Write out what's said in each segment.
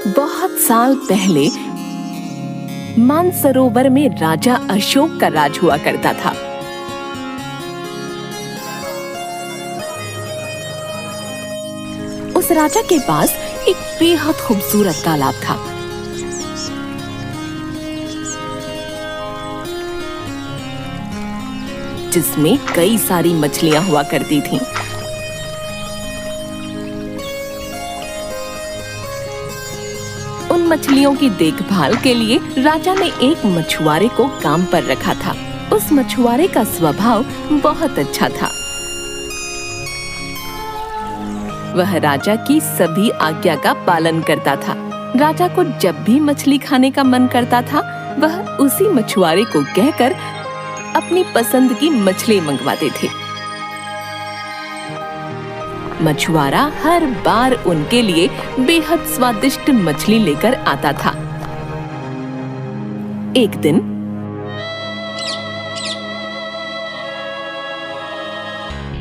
बहुत साल पहले मानसरोवर में राजा अशोक का राज हुआ करता था। उस राजा के पास एक बेहद खूबसूरत तालाब था। जिसमें कई सारी मछलियां हुआ करती थीं। उन मछलियों की देखभाल के लिए राजा ने एक मछुआरे को काम पर रखा था। उस मछुआरे का स्वभाव बहुत अच्छा था। वह राजा की सभी आज्ञा का पालन करता था। राजा को जब भी मछली खाने का मन करता था, वह उसी मछुआरे को कहकर अपनी पसंद की मछली मंगवाते थे। मछुआरा हर बार उनके लिए बेहद स्वादिष्ट मछली लेकर आता था। एक दिन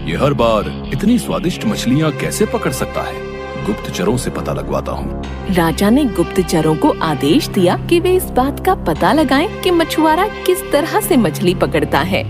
ये हर बार इतनी स्वादिष्ट मछलियाँ कैसे पकड़ सकता है? गुप्तचरों से पता लगवाता हूँ। राजा ने गुप्तचरों को आदेश दिया कि वे इस बात का पता लगाएं कि मछुआरा किस तरह से मछली पकड़ता है।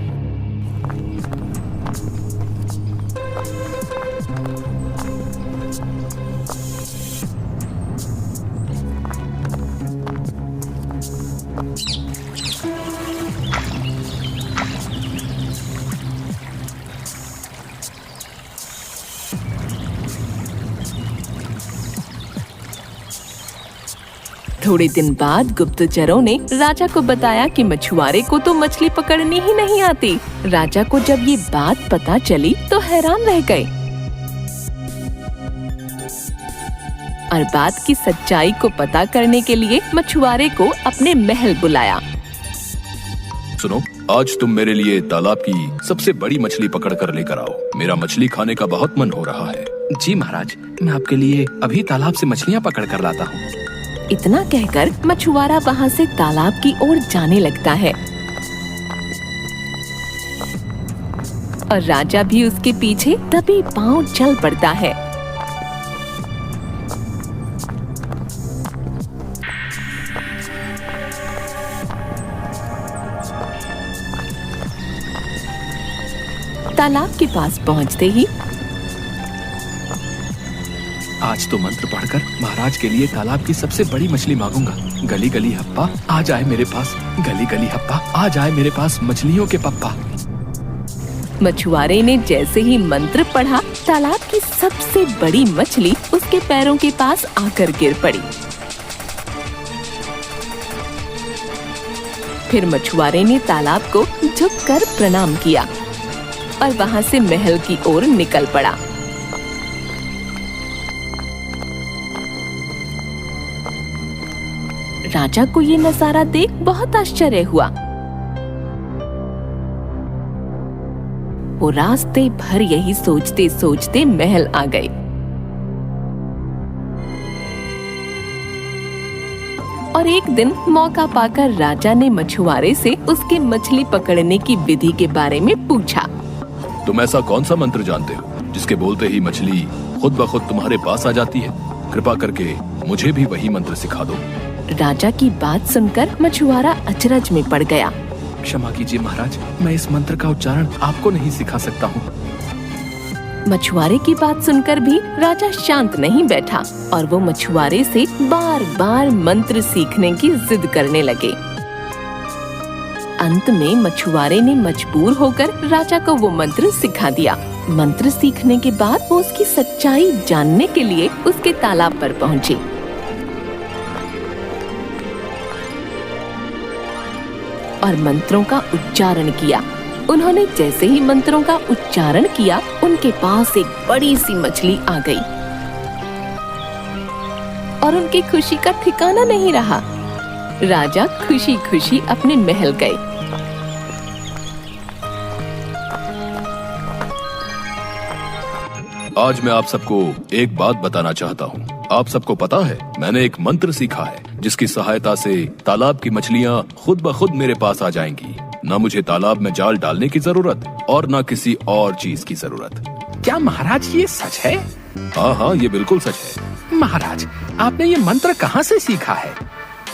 थोड़े दिन बाद गुप्तचरों ने राजा को बताया कि मछुआरे को तो मछली पकड़नी ही नहीं आती। राजा को जब ये बात पता चली तो हैरान रह गए और बात की सच्चाई को पता करने के लिए मछुआरे को अपने महल बुलाया। सुनो, आज तुम मेरे लिए तालाब की सबसे बड़ी मछली पकड़ कर लेकर आओ। मेरा मछली खाने का बहुत मन हो रहा है। जी महाराज, मैं आपके लिए अभी तालाब से मछलियाँ पकड़ कर लाता हूँ। इतना कहकर मछुआरा वहाँ से तालाब की ओर जाने लगता है और राजा भी उसके पीछे दबे पांव चल पड़ता है। तालाब के पास पहुँचते ही आज तो मंत्र पढ़कर महाराज के लिए तालाब की सबसे बड़ी मछली मांगूंगा। गली गली हप्पा आ जाए मेरे पास, गली गली हप्पा आ जाए मेरे पास मछलियों के पप्पा। मछुआरे ने जैसे ही मंत्र पढ़ा, तालाब की सबसे बड़ी मछली उसके पैरों के पास आकर गिर पड़ी। फिर मछुआरे ने तालाब को झुककर प्रणाम किया और वहाँ से महल की ओर निकल पड़ा। राजा को ये नजारा देख बहुत आश्चर्य हुआ। वो रास्ते भर यही सोचते सोचते महल आ गए। और एक दिन मौका पाकर राजा ने मछुआरे से उसके मछली पकड़ने की विधि के बारे में पूछा। तुम ऐसा कौन सा मंत्र जानते हो जिसके बोलते ही मछली खुद ब खुद तुम्हारे पास आ जाती है? कृपा करके मुझे भी वही मंत्र सिखा दो। राजा की बात सुनकर मछुआरा अचरज में पड़ गया। क्षमा कीजिए महाराज, मैं इस मंत्र का उच्चारण आपको नहीं सिखा सकता हूँ। मछुआरे की बात सुनकर भी राजा शांत नहीं बैठा और वो मछुआरे से बार बार मंत्र सीखने की जिद करने लगे। अंत में मछुआरे ने मजबूर होकर राजा को वो मंत्र सिखा दिया। मंत्र सीखने के बाद वो उसकी सच्चाई जानने के लिए उसके तालाब पर पहुँचे। और मंत्रों का उच्चारण किया। उन्होंने जैसे ही मंत्रों का उच्चारण किया, उनके पास एक बड़ी सी मछली आ गई और उनकी खुशी का ठिकाना नहीं रहा। राजा खुशी खुशी अपने महल गए। आज मैं आप सबको एक बात बताना चाहता हूँ। आप सबको पता है, मैंने एक मंत्र सीखा है जिसकी सहायता से तालाब की मछलियाँ खुद ब खुद मेरे पास आ जाएंगी। न मुझे तालाब में जाल डालने की जरूरत और न किसी और चीज की जरूरत। क्या महाराज ये सच है? हाँ हाँ, ये बिल्कुल सच है। महाराज, आपने ये मंत्र कहाँ से सीखा है?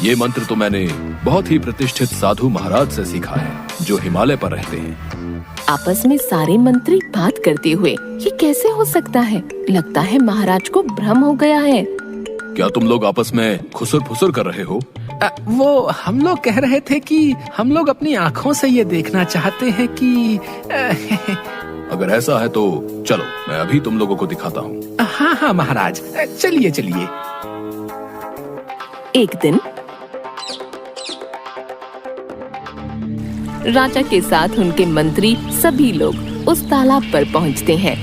ये मंत्र तो मैंने बहुत ही प्रतिष्ठित साधु महाराज से सीखा है जो हिमालय पर रहते हैं। आपस में सारे मंत्री बात करते हुए, ये कैसे हो सकता है? लगता है महाराज को भ्रम हो गया है। क्या तुम लोग आपस में खुसर फुसर कर रहे हो? वो हम लोग कह रहे थे कि हम लोग अपनी आँखों से ये देखना चाहते हैं कि अगर ऐसा है तो चलो, मैं अभी तुम लोगों को दिखाता हूँ। हाँ हाँ महाराज, चलिए चलिए। एक दिन राजा के साथ उनके मंत्री सभी लोग उस तालाब पर पहुंचते हैं।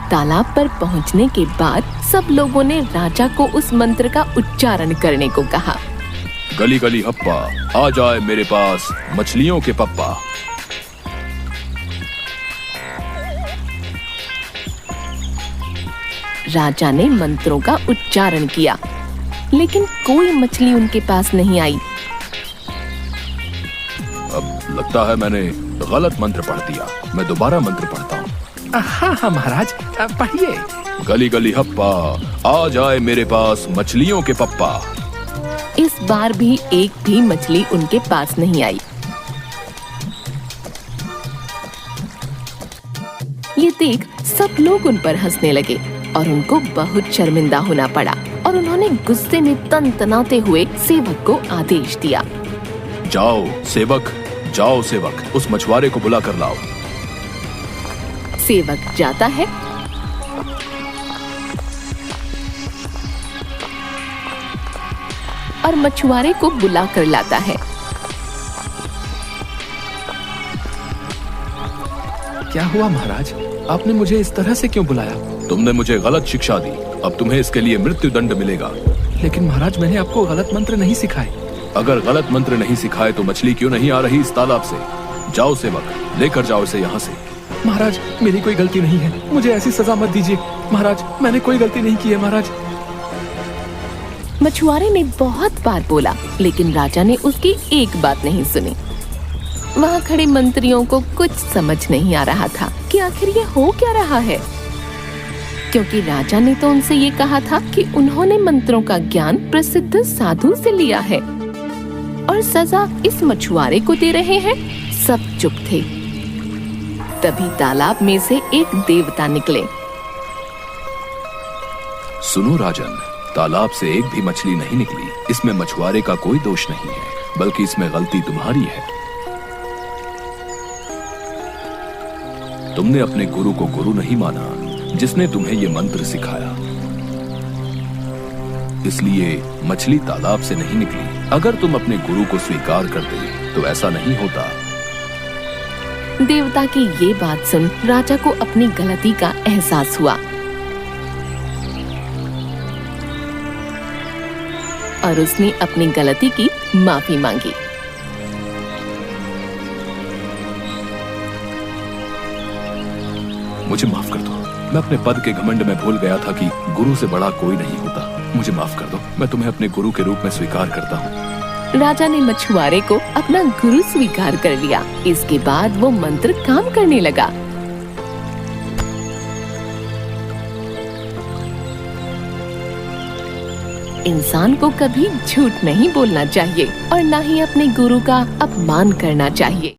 तालाब पर पहुंचने के बाद सब लोगों ने राजा को उस मंत्र का उच्चारण करने को कहा। गली गली हप्पा, आ जाए मेरे पास मछलियों के पप्पा। राजा ने मंत्रों का उच्चारण किया, लेकिन कोई मछली उनके पास नहीं आई। अब लगता है मैंने गलत मंत्र पढ़ दिया। मैं दोबारा मंत्र पढ़ता हूँ। हाँ हाँ महाराज, पढ़िए। गली गली हप्पा, आ जाए मेरे पास मछलियों के पप्पा। इस बार भी एक भी मछली उनके पास नहीं आई। ये देख सब लोग उन पर हंसने लगे और उनको बहुत शर्मिंदा होना पड़ा और उन्होंने गुस्से में तनतनाते हुए सेवक को आदेश दिया। जाओ सेवक, जाओ सेवक, उस मछुआरे को बुला कर लाओ। सेवक जाता है और मछुआरे को बुला कर लाता है। क्या हुआ महाराज, आपने मुझे इस तरह से क्यों बुलाया? तुमने मुझे गलत शिक्षा दी, अब तुम्हें इसके लिए मृत्यु दंड मिलेगा। लेकिन महाराज, मैंने आपको गलत मंत्र नहीं सिखाए। अगर गलत मंत्र नहीं सिखाए तो मछली क्यों नहीं आ रही इस तालाब से? जाओ सेवक, लेकर जाओ इसे यहाँ से। महाराज, मेरी कोई गलती नहीं है, मुझे ऐसी सजा मत दीजिए। महाराज, मैंने कोई गलती नहीं की है महाराज। मछुआरे ने बहुत बार बोला, लेकिन राजा ने उसकी एक बात नहीं सुनी। वहाँ खड़े मंत्रियों को कुछ समझ नहीं आ रहा था कि आखिर ये हो क्या रहा है, क्योंकि राजा ने तो उनसे ये कहा था कि उन्होंने मंत्रों का ज्ञान प्रसिद्ध साधु से लिया है और सजा इस मछुआरे को दे रहे हैं। सब चुप थे। तभी तालाब में से एक देवता निकले। सुनो राजन, तालाब से एक भी मछली नहीं निकली। इसमें मछुआरे का कोई दोष नहीं है, बल्कि इसमें गलती तुम्हारी है। तुमने अपने गुरु को गुरु नहीं माना, जिसने तुम्हें ये मंत्र सिखाया, इसलिए मछली तालाब से नहीं निकली। अगर तुम अपने गुरु को स्वीकार करते तो ऐसा नहीं होता। देवता की ये बात सुन राजा को अपनी गलती का एहसास हुआ और उसने अपनी गलती की माफी मांगी। मुझे माफ कर दो, मैं अपने पद के घमंड में भूल गया था कि गुरु से बड़ा कोई नहीं होता। मुझे माफ कर दो, मैं तुम्हें अपने गुरु के रूप में स्वीकार करता हूँ। राजा ने मछुआरे को अपना गुरु स्वीकार कर लिया। इसके बाद वो मंत्र काम करने लगा। इंसान को कभी झूठ नहीं बोलना चाहिए और न ही अपने गुरु का अपमान करना चाहिए।